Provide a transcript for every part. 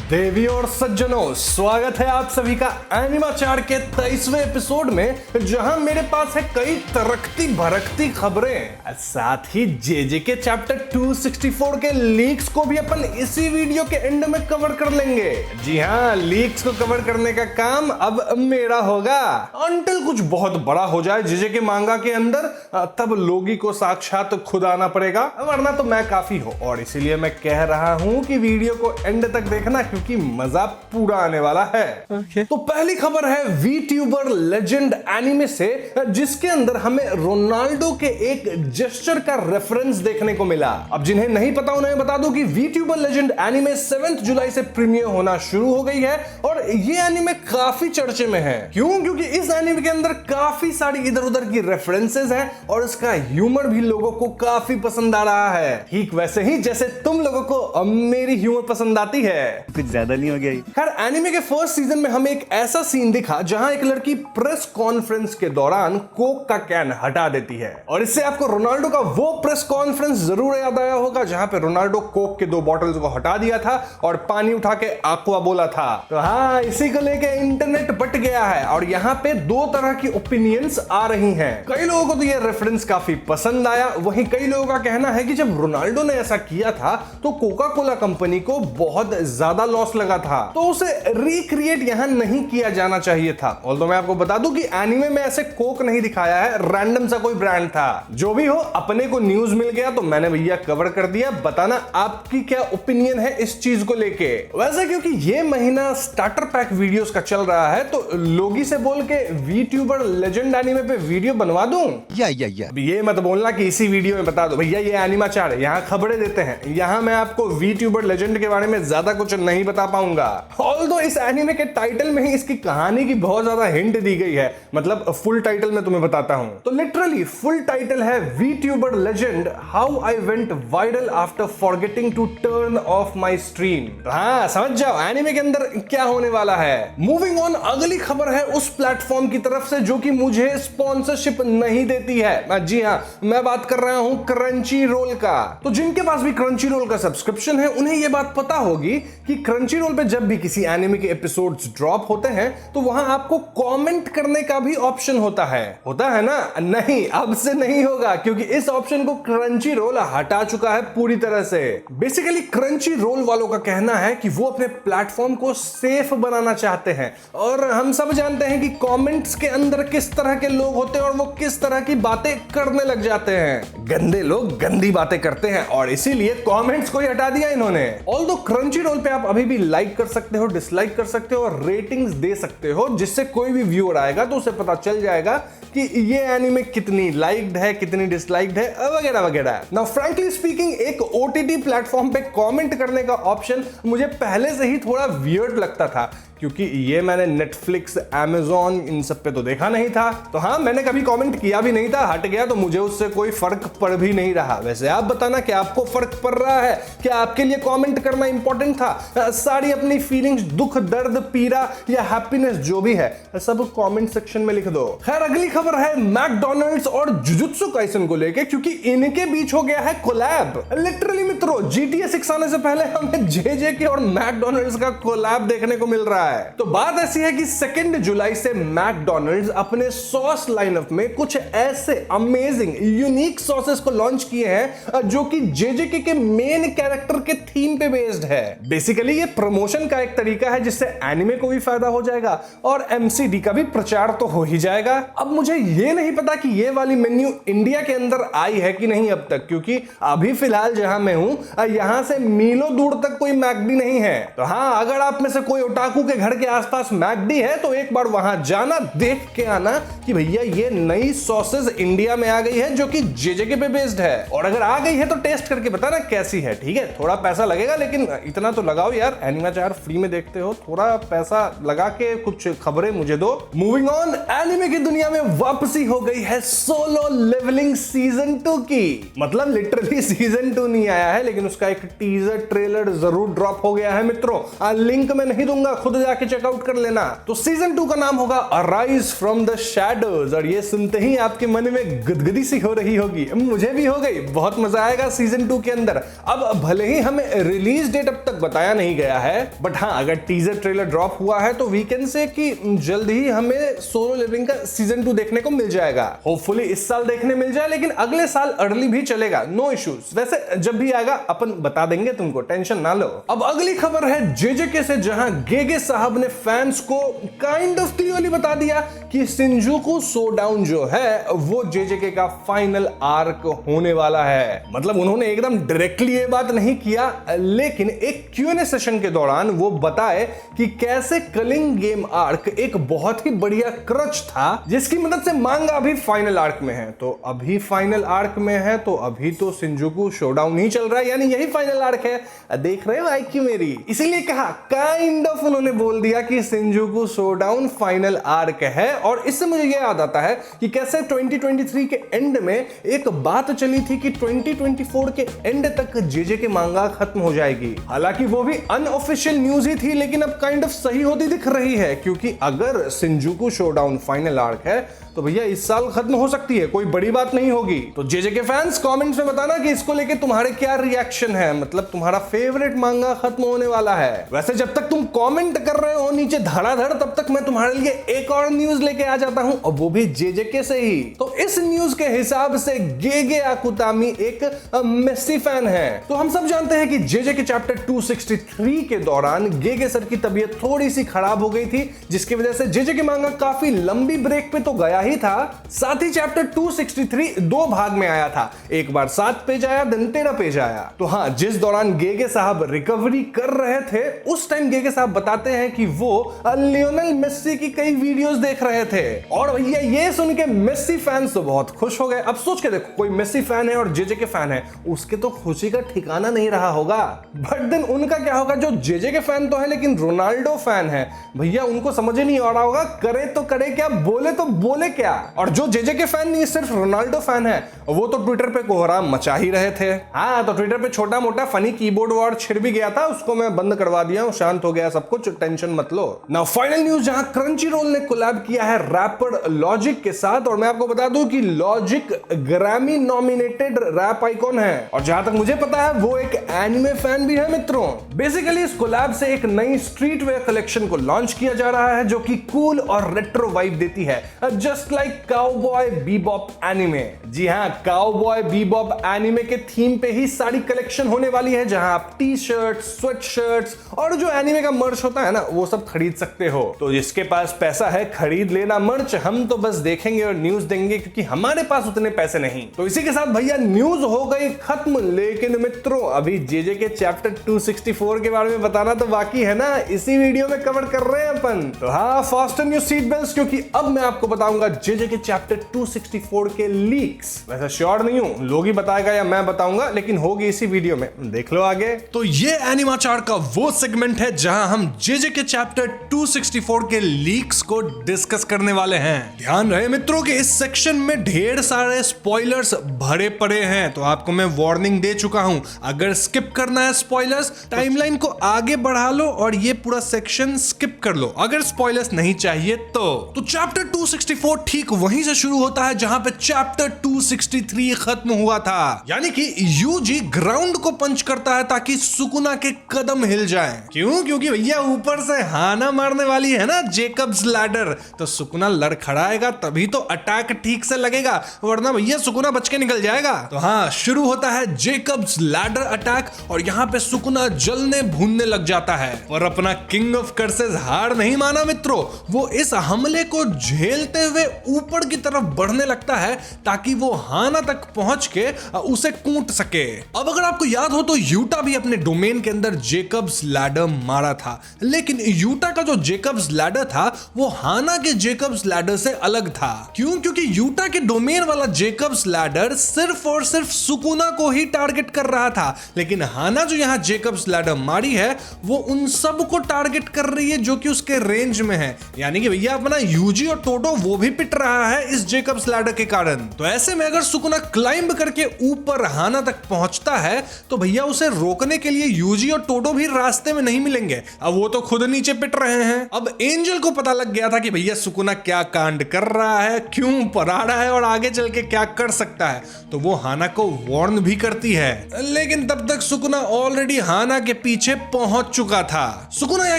देवी और सज्जनों, स्वागत है आप सभी का एनिमाचार के 23वें एपिसोड में, जहां मेरे पास है कई तरक्ती भरकती खबरें। साथ ही जेजे के चैप्टर 264 के लीक्स को भी अपन इसी वीडियो के एंड में कवर कर लेंगे। जी हां, लीक्स को कवर करने का काम अब मेरा होगा। अंटिल कुछ बहुत बड़ा हो जाए जेजे के मांगा के अंदर, तब लोगी को साक्षात खुद आना पड़ेगा, वरना तो मैं काफी हूं। और इसीलिए मैं कह रहा हूं कि वीडियो को एंड तक देखना, क्योंकि मजा पूरा आने वाला है। तो पहली खबर है वीट्यूबर लेजेंड एनीमे से, जिसके अंदर हमें रोनाल्डो के एक जेस्चर का रेफरेंस देखने को मिला। अब जिन्हें नहीं पता उन्हें बता दूं कि वीट्यूबर लेजेंड एनीमे 7 जुलाई से प्रीमियर होना शुरू हो गई है और ये एनीमे काफी चर्चे में है। क्यों? क्योंकि इस एनीमे के अंदर काफी सारी इधर उधर की रेफरेंसेस हैं और इसका ह्यूमर भी लोगों को काफी पसंद आ रहा है, ठीक वैसे ही जैसे तुम लोगों को मेरी ह्यूमर पसंद आती है। कुछ ज्यादा नहीं हो गया? खैर, एनीमे के फर्स्ट सीजन में हमें एक ऐसा सीन दिखा जहां एक लड़की प्रेस कॉन्फ्रेंस के दौरान कोक का कैन हटा देती है, और इससे आपको रोनाल्डो का वो प्रेस कॉन्फ्रेंस जरूर याद आया होगा जहां पे रोनाल्डो कोक के 2 बॉटल्स को हटा दिया था और पानी उठा के aqua बोला था। तो हाँ, इसी को लेके इंटरनेट बट गया है और यहाँ पे 2 तरह की ओपिनियंस आ रही हैं। कई लोगों को तो ये रेफरेंस काफी पसंद आया, वहीं कई लोगों का कहना है कि जब रोनाल्डो ने ऐसा किया था तो कोका कोला कंपनी को बहुत ज्यादा लॉस लगा था, तो उसे रिक्रिएट यहां नहीं किया जाना चाहिए था। ऑल्दो मैं आपको बता दूं कि एनीमे में ऐसे कोक नहीं दिखाया है, रैंडम सा कोई ब्रांड था। जो भी हो, अपने को न्यूज मिल गया तो मैंने भैया कवर कर दिया। बताना आपकी क्या ओपिनियन है इस चीज को लेके। वैसे क्योंकि ये महीना स्टार्टर पैक वीडियोस का चल रहा है, तो लोगी से बोल के वीट्यूबर लेजेंड एनीमे पे वीडियो बनवा दूं? या ये मत बोलना कि इसी वीडियो में बता दो भैया ये एनिमाचार है, यहाँ खबरें देते हैं। यहाँ मैं आपको वीट्यूबर लेजेंड के बारे में ज्यादा कुछ नहीं बता पाऊंगा। ऑल्दो इस एनीमे के टाइटल में ही इसकी कहानी की बहुत ज्यादा हिंट दी गई है। मतलब फुल टाइटल में तुम्हें बताता हूं तो लिटरली फुल टाइटल है VTuber legend how I went viral after forgetting to turn off my stream. हाँ, समझ जाओ एनीमे के अंदर क्या होने वाला है। मूविंग ऑन, अगली खबर है उस प्लेटफॉर्म की तरफ से जो कि मुझे स्पॉन्सरशिप नहीं देती है। जी हाँ, मैं बात कर रहा हूं क्रंची रोल का। तो जिनके पास भी क्रंची रोल का सब्सक्रिप्शन है उन्हें यह बात पता होगी कि क्रंची रोल पे जब भी किसी एनीमे के एपिसोड्स ड्रॉप होते हैं तो वहां आपको कमेंट करने का भी ऑप्शन होता है ना? नहीं, अब से नहीं होगा, क्योंकि इस ऑप्शन को क्रंची रोल हटा चुका है पूरी तरह से। बेसिकली क्रंची रोल वालों का कहना है कि वो अपने प्लेटफॉर्म को सेफ बनाना चाहते हैं, और हम सब जानते हैं कि कमेंट्स के अंदर किस तरह के लोग होते हैं और वो किस तरह की बातें करने लग जाते हैं। गंदे लोग गंदी बातें करते हैं और इसीलिए कमेंट्स को ही हटा दिया इन्होंने। ऑल्दो क्रंची रोल पे आप अभी भी लाइक कर सकते हो, डिसलाइक कर सकते हो और रेटिंग्स दे सकते हो, जिससे कोई भी व्यूअर आएगा तो उसे पता चल जाएगा कि ये एनीमे कितनी लाइक्ड है, कितनी डिसलाइक्ड है, वगैरह वगैरह। नाउ फ्रैंकली स्पीकिंग, एक ओटीटी प्लेटफॉर्म पे कमेंट करने का ऑप्शन मुझे पहले से ही थोड़ा वियर्ड लगता था, क्योंकि ये मैंने नेटफ्लिक्स, अमेज़न इन सब पे तो देखा नहीं था। तो हाँ, मैंने कभी कमेंट किया भी नहीं था, हट गया तो मुझे उससे कोई फर्क पड़ भी नहीं रहा। वैसे आप बताना कि आपको फर्क पड़ रहा है? क्या आपके लिए कमेंट करना इंपॉर्टेंट था? सारी अपनी फीलिंग्स, दुख, दर्द, पीड़ा या हैप्पीनेस जो भी है सब कमेंट सेक्शन में लिख दो। खैर, अगली खबर है मैकडॉनल्ड्स और जुजुत्सु काइसन को लेके, क्योंकि इनके बीच हो गया है कोलैब। लिटरली मित्रों, GTA 6 आने से पहले हमें JJK और मैकडॉनल्ड्स का कोलैब देखने को मिल रहा है। तो बात ऐसी है कि 2 जुलाई से मैकडॉनल्ड्स अपने सॉस लाइनअप में कुछ ऐसे अमेजिंग यूनिक सॉसेस को लॉन्च किए हैं जो कि JJK के मेन कैरेक्टर के थीम पे बेस्ड है। बेसिकली ये प्रमोशन का एक तरीका है जिससे एनिमे को भी फायदा हो जाएगा और MCD का भी प्रचार तो हो ही जाएगा। अब मुझे ये नहीं पता कि ये वाली मेन्यू इंडिया के अंदर आई है कि नहीं अब तक, क्योंकि अभी फिलहाल जहां मैं हूं यहां से मीलों दूर तक कोई मैकडी नहीं है। तो हाँ, अगर आप में से कोई ओटाकू के घर के आसपास मैकडी है तो एक बार वहां जाना, देख के आना कि भैया ये नई सॉसेस इंडिया में आ गई है जो कि JJK पे बेस्ड है। और अगर आ गई है तो टेस्ट करके बताना कैसी है, ठीक है? थोड़ा पैसा लगेगा लेकिन इतना तो लगाओ यार, एनिमाचार फ्री में देखते हो, थोड़ा पैसा लगा के कुछ खबरें मुझे दो। मूविंग ऑन, एनिमे की दुनिया में वापसी हो गई है सोलो लेवलिंग सीजन 2 की। मतलब लिटरली सीजन 2 नहीं आया है, लेकिन उसका एक टीजर ट्रेलर जरूर ड्रॉप हो गया है मित्रों। लिंक में नहीं दूंगा, खुद जाके चेकआउट कर लेना। तो सीजन 2 का नाम होगा अराइज फ्रॉम द शैडोज, और ये सुनते ही आपके मन में गुदगुदी सी हो रही होगी, मुझे भी हो गई। बहुत मजा आएगा सीजन 2 के अंदर। अब भले ही हमें रिलीज डेट अब तक बताया नहीं नहीं गया है, बट हाँ अगर टीजर ट्रेलर ड्रॉप हुआ है तो वी कैन से कि जल्द ही हमें सोलो लेवलिंग का सीजन 2 देखने को मिल जाएगा। होपफुली इस साल देखने मिल जाए, लेकिन अगले साल अर्ली भी चलेगा, नो इश्यूज। वैसे जब भी आएगा अपन बता देंगे तुमको, टेंशन ना लो। अब अगली खबर है जेजेके से, जहां गेगे साहब ने फैंस को काइंड ऑफ क्लियरली बता दिया कि शिंजुकू शोडाउन जो है वो जेजेके का फाइनल आर्क होने वाला है। मतलब उन्होंने एकदम डायरेक्टली ये बात नहीं किया, लेकिन एक Q&A सेशन के दौरान वो बताए कि कैसे कलिंग गेम आर्क एक बहुत ही बढ़िया क्रच था जिसकी मदद से मांगा अभी फाइनल आर्क में है। तो अभी फाइनल आर्क में है तो अभी तो शिंजुकू शोडाउन ही चल रहा है, यानी यही फाइनल आर्क है। देख रहे हो आईक्यू मेरी, इसीलिए कहा काइंड ऑफ उन्होंने बोल दिया कि शिंजुकू शोडाउन फाइनल आर्क है। और इससे मुझे यह याद आता है कि कैसे 2023 के एंड में एक बात चली थी कि 2024 के एंड तक जेजेके मांगा खत्म हो जाएगी। हालांकि वो भी अनऑफिशियल न्यूज ही थी, लेकिन अब काइंड ऑफ सही होती दिख रही है, क्योंकि अगर शिंजुकू शोडाउन फाइनल आर्क है तो भैया इस साल खत्म हो सकती है, कोई बड़ी बात नहीं होगी। तो जेजेके फैंस कमेंट्स में बताना कि इसको लेके तुम्हारे क्या रिएक्शन है, मतलब तुम्हारा फेवरेट मांगा खत्म होने वाला है। वैसे जब तक तुम कमेंट कर रहे हो नीचे धड़ाधड़, तब तक मैं तुम्हारे लिए एक और न्यूज लेके आ जाता हूं, और वो भी जेजेके से ही। तो इस न्यूज के हिसाब से गेगे आकुतामी एक मेस्सी फैन है। तो हम सब जानते हैं कि जेजेके चैप्टर 263 के दौरान गेगे सर की तबीयत थोड़ी सी खराब हो गई थी, जिसकी वजह से जेजेके मांगा काफी लंबी ब्रेक पे तो गया ही था। साथ ही चैप्टर 263 दो भाग में आया था, एक बार 7 पेज आया, देन 13 पेज आया। तो हाँ, जिस दौरान गेगे साहब रिकवरी कर रहे थे उस टाइम गेगे साहब बताते हैं कि वो लियोनेल मेस्सी की कई वीडियोस देख रहे थे। और भैया ये सुन के मेस्सी फैंस तो बहुत खुश हो गए। अब सोच के देखो, कोई मेस्सी फैन है और जेजेके फैन है, उसके तो खुशी का ठिकाना नहीं रहा होगा। बट देन उनका क्या होगा जो जेजेके फैन तो है लेकिन रोनाल्डो फैन है, भैया उनको समझ ही नहीं आ रहा होगा करे तो करे क्या, बोले तो बोले क्या। और जो जेजेके फैन नहीं सिर्फ रोनाल्डो फैन है, वो तो ट्विटर पे कोहराम मचा ही रहे थे। हाँ, तो ट्विटर पे छोटा मोटा फनी कीबोर्ड वार्ड छिड़ भी गया था, उसको मैं बंद करवा दिया हूं, शांत हो गया सब कुछ, टेंशन मत लो। नाउ फाइनल न्यूज, जहां क्रंची रोल ने कोलैब किया है रैपर लॉजिक के साथ, और मैं आपको बता दूं कि Logic Grammy nominated rap icon है, और जहां तक मुझे पता है वो एक एनिमे फैन भी है मित्रों। बेसिकली इस कोलैब से एक नई स्ट्रीट वेयर कलेक्शन को लॉन्च किया जा रहा है जो कि कूल और रेट्रो वाइब देती है, just like Cowboy Bebop anime. जी हाँ, काउबॉय बीबॉप एनिमे के थीम पे ही सारी कलेक्शन होने वाली है, जहां आप टी शर्ट, स्वेट शर्ट्स और जो एनिमे का मर्च होता है ना, वो सब खरीद सकते हो। तो जिसके पास पैसा है खरीद लेना मर्च, हम तो बस देखेंगे और न्यूज देंगे क्योंकि हमारे पास उतने पैसे नहीं। तो इसी के साथ भैया न्यूज हो गई खत्म, लेकिन मित्रों अभी जेजेके चैप्टर 264 के बारे में बताना तो बाकी है ना, इसी वीडियो में कवर कर रहे हैं अपन। तो हाँ, फास्टन योर सीट बेल्ट्स, क्योंकि अब मैं आपको बताऊंगा जेजेके चैप्टर 264 के लीक्स। वैसे श्योर नहीं हूं लोग ही बताएगा या मैं बताऊंगा, लेकिन होगी इसी वीडियो में, देख लो आगे। तो ये एनिमाचार का वो सेगमेंट है जहां हम जेजेके चैप्टर 264 के लीक्स को डिस्कस करने वाले हैं। ध्यान रहे मित्रों कि इस सेक्शन में ढेर सारे स्पॉयलर्स भरे पड़े हैं, तो आपको मैं वार्निंग दे चुका हूं, अगर स्किप करना है स्पॉयलर्स, टाइमलाइन को आगे बढ़ा लो और ये पूरा सेक्शन स्किप कर लो, अगर स्पॉयलर्स नहीं चाहिए तो चैप्टर 264 ठीक वहीं से शुरू होता है जहां पे चैप्टर 263 खत्म हुआ था, यानी कि यूजी ग्राउंड को पंच करता है ताकि सुकुना के कदम हिल जाएं। क्यों? क्योंकि भैया ऊपर से हाना मारने वाली है ना जेकब्स लैडर, तो सुकुना लड़खड़ाएगा तभी तो अटैक ठीक से लगेगा, वरना भैया सुकुना बच के निकल जाएगा। तो हाँ, शुरू होता है जेकब्स लैडर अटैक, और यहाँ पे सुकुना जलने भूनने लग जाता है। और अपना किंग ऑफ कर्सेस हार नहीं माना मित्रों, वो इस हमले को झेलते हुए ऊपर की तरफ बढ़ने लगता है ताकि वो हाना तक पहुंच के उसे कूट सके। अब अगर आपको याद हो तो यूटा भी अपने डोमेन के अंदर जेकब्स लैडर मारा था, लेकिन यूटा का जो जेकब्स लैडर था वो हाना के जेकब्स लैडर से अलग था। क्यों? क्योंकि यूटा के डोमेन वाला जेकब्स लैडर सिर्फ और सिर्फ सुकुना को ही टारगेट कर रहा था, लेकिन हाना जो यहाँ जेकब्स लैडर मारी है वो उन सब को टारगेट कर रही है जो कि उसके रेंज में है, यानी कि भैया अपना यूजी और टोटो वो भी पिट रहा है इस जेकब्स लैडर के कारण। तो ऐसे में अगर सुकुना क्लाइंब करके ऊपर हाना तक पहुंचता है तो भैया उसे रोकने के लिए यूजी और टोडो भी रास्ते में नहीं मिलेंगे। अब वो तो खुद नीचे पिट रहे हैं। अब एंजल को पता लग गया था कि भैया सुकुना क्या कांड कर रहा है, क्यों पढ़ा रहा है और आगे चल के क्या कर सकता है, तो वो हाना को वार्न भी करती है। लेकिन तब तक सुकुना ऑलरेडी हाना के पीछे पहुंच चुका था। सुकुना यह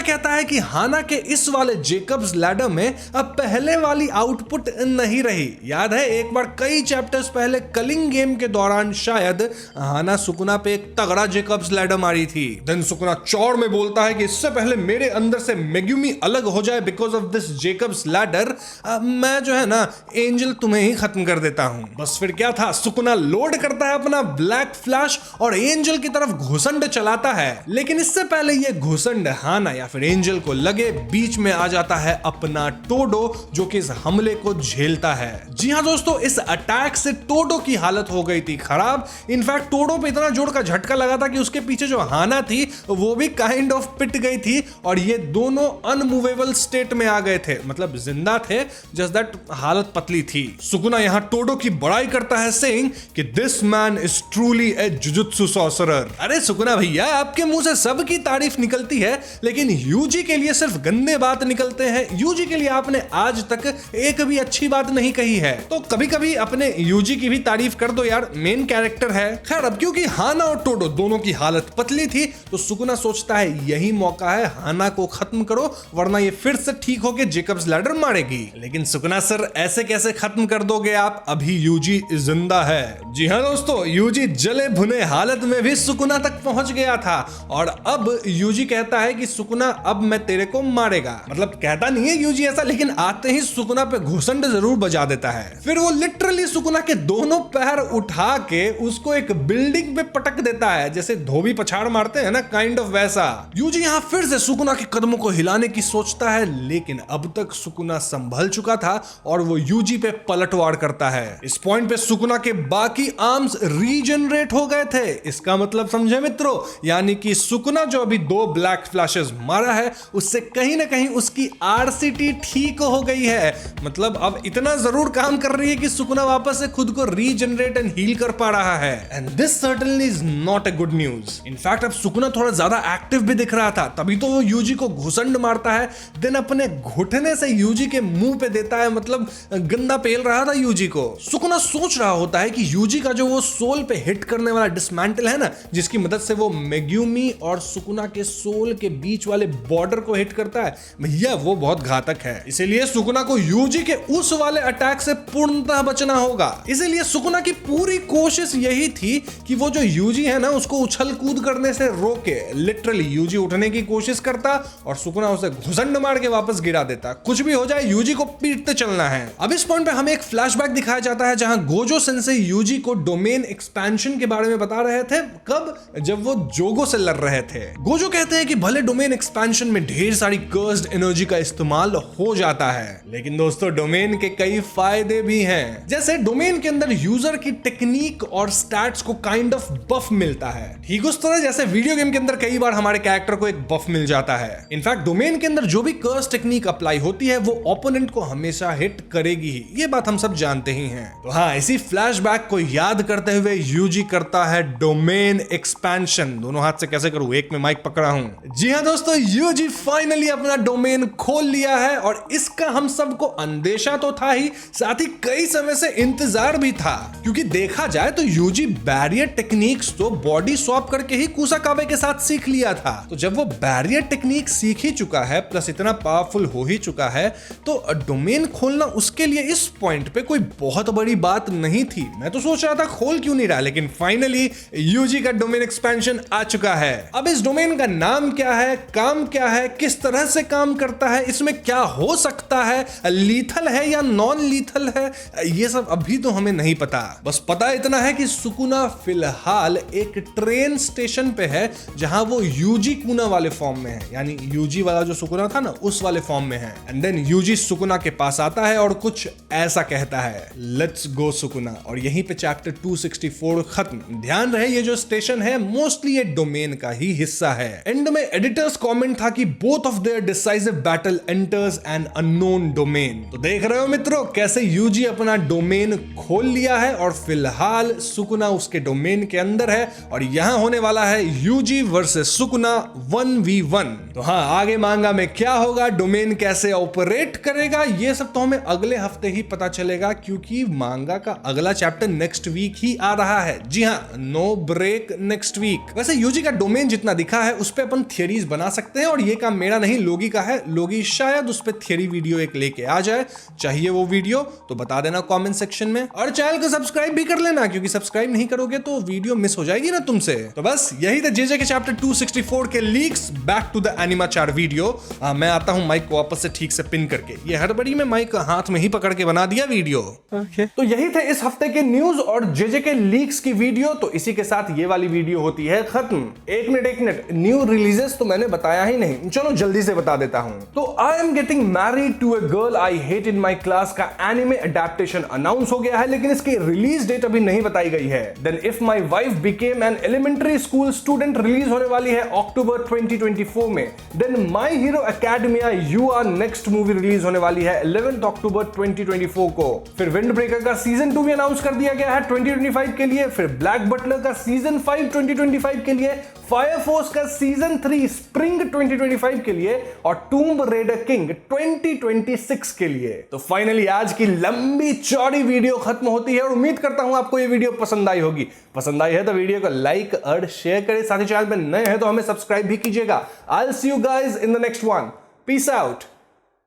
कहता है कि हाना के इस वाले जेकब्स लैडर में अब पहले वाली आउटपुट नहीं रही। याद है एक बार कई चैप्टर्स पहले कलिंग गेम के दौरान शायद हाना सुकुना पे एक तगड़ा जेकब्स लैडर मारी थी। देन सुकुना चौड़ में बोलता है कि इससे पहले मेरे अंदर से मेग्यूमी अलग हो जाए because of this Jacob's ladder, मैं जो है ना एंजल तुम्हें ही खत्म कर देता हूं। बस फिर क्या था, सुकुना लोड करता है अपना ब्लैक फ्लैश और एंजल की तरफ घुसंड चलाता है। लेकिन इससे पहले ये घुसंड हाना या फिर एंजल को लगे, बीच में आ जाता है अपना टोडो जो कि इस हमले को झेलता है। जी हां दोस्तों, इस अटैक से टोडो की हालत हो गई थी खराब। इनफैक्ट टोडो पे इतना जोर का झटका लगा था कि उसके पीछे जो हाना थी वो भी काइंड ऑफ पिट गई थी और ये दोनों अनमूवेबल स्टेट में आ गए थे, मतलब जिंदा थे, जस्ट दैट हालत पतली थी। सुकुना यहां टोडो की बड़ाई करता है सेइंग कि this man is truly A jujutsu sorcerer. अरे सुकुना भैया, आपके मुंह से सबकी तारीफ निकलती है लेकिन यूजी के लिए सिर्फ गंदे बात निकलते हैं। यूजी के लिए आपने आज तक एक भी अच्छी बात नहीं कही है, तो कभी कभी अपने यूजी की भी तारीफ कर दो यार, मेन कैरेक्टर है। खैर अब क्योंकि हाना और टोडो दोनों की हालत पतली थी तो सुकुना सोचता है यही मौका है, हाना को खत्म करो वरना ये फिर से ठीक होके जेकब्स लैडर मारेगी। लेकिन सुकुना सर ऐसे कैसे खत्म कर दोगे आप, अभी यूजी जिंदा है। जी हाँ दोस्तों, यूजी जले भुने हालत में भी सुकुना तक पहुंच गया था और अब यूजी कहता है कि सुकुना अब मैं तेरे को मारेगा। मतलब कहता नहीं है यूजी ऐसा, लेकिन आते ही सुकुना पे घुसंड जरूर बजा देता है। फिर वो लिटरली सुकुना के दोनों पैर उठा के उसको एक बिल्डिंग पे पटक देता है, जैसे धोबी पछाड़ मारते हैं ना, काइंड ऑफ वैसा। यूजी यहाँ फिर से सुकुना के कदमों को हिलाने की सोचता है लेकिन अब तक सुकुना संभल चुका था और वो यूजी पे पलटवार करता है। इस पॉइंट पे सुकुना के बाकी आर्म्स रीजनरेट हो गए थे। इसका मतलब समझे मित्रों, यानी कि सुकुना जो अभी 2 ब्लैक फ्लैशेस मारा है उससे कहीं ना कहीं उसकी आरसीटी ठीक हो गई है। मतलब अब इतना जरूर काम कर रही है कि सुकुना वापस से खुद को रीजनरेट एंड हील कर पा रहा है। And this certainly is not a good news. In fact अब सुकुना थोड़ा ज्यादा एक्टिव भी दिख रहा था, तभी तो वो यूजी को घुसंड मारता है, देन अपने घुटने से यूजी के मुंह पे देता है, मतलब गंदा पेल रहा था यूजी को। सुकुना सोच रहा होता है कि यूजी का जो वो सोल पे हिट करने वाला डिसमेंटल है ना, जिसकी मदद से वो मेग्यूमी और सुकुना के सोल के बीच वाले बॉर्डर को हिट करता है, भैया वो बहुत घातक है। इसीलिए सुकुना को यूजी के उस वाले अटैक से पूर्णतः बचना होगा। इसीलिए सुकुना की पूरी कोशिश यही थी कि वो जो यूजी है ना उसको उछल कूद करने से रोके। लिटरली यूजी उठने की कोशिश करता और सुकुना उसे घुसंड मार के वापस गिरा देता। कुछ भी हो जाए यूजी को पीटते चलना है। अब इस पॉइंट पे हमें एक फ्लैशबैक दिखाया जाता है जहां गोजो सेंसेई यूजी को डोमेन एक्सपेंशन के बारे में बता रहे थे। कब? जब वो जोगो से लड़ रहे थे। गोजो कहते हैं कि भले डोमेन एक्सपेंशन में ढेर सारी कर्स्ड एनर्जी का इस्तेमाल हो जाता है, लेकिन दोस्तों डोमेन के कई फायदे भी हैं। जैसे डोमेन के अंदर यूजर की टेक्निक और स्टैट्स को काइंड ऑफ बफ मिलता है, ठीक उस तरह जैसे वीडियो गेम के अंदर कई बार हमारे कैरेक्टर को एक बफ मिल जाता है। इनफैक्ट डोमेन के अंदर जो भी कर्स टेक्निक अप्लाई होती है वो ओपोनेंट को हमेशा हिट करेगी ही, ये बात हम सब जानते ही हैं। तो हाँ, इसी फ्लैशबैक को याद करते हुए यूजी करता है डोमेन एक्सपेंशन। दोनों हाथ से कैसे करूं, एक में माइक पकड़ा हूं। जी हाँ दोस्तों, यूजी फाइनली अपना डोमेन खोल लिया है और इसका हम सबको अंदेशा तो था ही, साथ ही कई समय से इंतजार भी था, क्योंकि देखा जाए तो यूजी बैरियर टेक्निक्स तो बॉडी स्वैप करके ही कुसाकाबे के साथ सीख लिया था। तो जब वो बैरियर टेक्निक सीख ही चुका है प्लस इतना पावरफुल हो ही चुका है तो डोमेन खोलना उसके लिए इस पॉइंट पे कोई बहुत बड़ी बात नहीं थी। मैं तो सोच रहा था खोल क्यों नहीं रहा, लेकिन फाइनली यूजी का डोमेन एक्सपेंशन आ चुका है। अब इस डोमेन का नाम क्या है, काम क्या है, किस तरह से काम करता है, इसमें क्या हो सकता है, लीथल है या नॉन लीथल है, ये सब अभी तो हमें नहीं पता। बस पता इतना है कि सुकुना फिलहाल एक ट्रेन स्टेशन पे है जहां वो यूजी कुना वाले फॉर्म में है, यानी यूजी वाला जो सुकुना था ना उस वाले फॉर्म में है। एंड देन यूजी सुकुना के पास आता है और कुछ ऐसा कहता है, लेट्स गो सुकुना। और यहीं पे चैप्टर 264 खत्म। ध्यान रहे ये जो स्टेशन है मोस्टली ये डोमेन का ही हिस्सा है। एंड में एडिटर्स कमेंट था कि both of their decisive battle enters an unknown domain. तो देख रहे हो मित्रों कैसे यूजी अपना डोमेन खोल लिया है और फिलहाल सुकुना उसके डोमेन के अंदर है और यहां होने वाला है यूजी वर्सेस सुकुना 1v1। तो हाँ, आगे मांगा में क्या होगा, डोमेन कैसे ऑपरेट करेगा, ये सब तो हमें अगले हफ्ते ही पता चलेगा क्योंकि मांगा का अगला चैप्टर नेक्स्ट वीक ही आ रहा है। जी हाँ, नो ब्रेक नेक्स्ट वीक। वैसे यूजी का डोमेन जितना दिखा है उस पे अपन थियरीज बना सकते हैं और ये काम मेरा नहीं, लोगी का है। लोगी शायद उस पे थियरी वीडियो एक लेके आ जाए। चाहिए वो वीडियो तो बता देना कमेंट सेक्शन में और चैनल को सब्सक्राइब भी कर लेना क्योंकि सब्सक्राइब नहीं करोगे तो वीडियो मिस हो जाएगी ना तुमसे। तो बस यही था जेजे के चैप्टर 264 के लीक्स। बैक टू द एनिमाचार वीडियो। मैं आता हूं माइक को वापस से ठीक से पिन करके। ये हड़बड़ी में माइक हाथ में ही पकड़ के बना दिया वीडियो। तो यही थे इस हफ्ते के न्यूज और जेजे के लीक्स की वीडियो। तो इसी के साथ ये वाली वीडियो होती है खत्म। एक मिनट, न्यू रिलीजेस तो मैंने बताया ही नहीं, चलो जल्दी से बता देता हूं। तो I am getting married to a girl I hate in my class का एनिमे अडैप्टेशन अनाउंस हो गया है, लेकिन इसकी रिलीज डेट अभी नहीं बताई गई है। Then if my wife became an elementary school student release होने वाली है अक्टूबर 2024 में। Then My Hero Academia you are next movie release होने वाली है 11 अक्टूबर 2024 को। फिर विंड ब्रेकर का सीजन 2 भी अनाउंस कर दिया गया है 2025 के लिए। फिर ब्लैक बटलर का सीजन 5 2025 के लिए, फायर फोर्स का सीजन 3 स्प्रिंग 2025 के लिए और टूम्ब रेडर किंग 2026 के लिए। तो फाइनली आज की लंबी चौड़ी वीडियो खत्म होती है और उम्मीद करता हूं आपको ये वीडियो पसंद आई होगी। पसंद आई है तो वीडियो को लाइक और शेयर करें, साथ ही चैनल पर नए हैं तो हमें सब्सक्राइब भी कीजिएगा। I will see you guys in the next one. Peace out.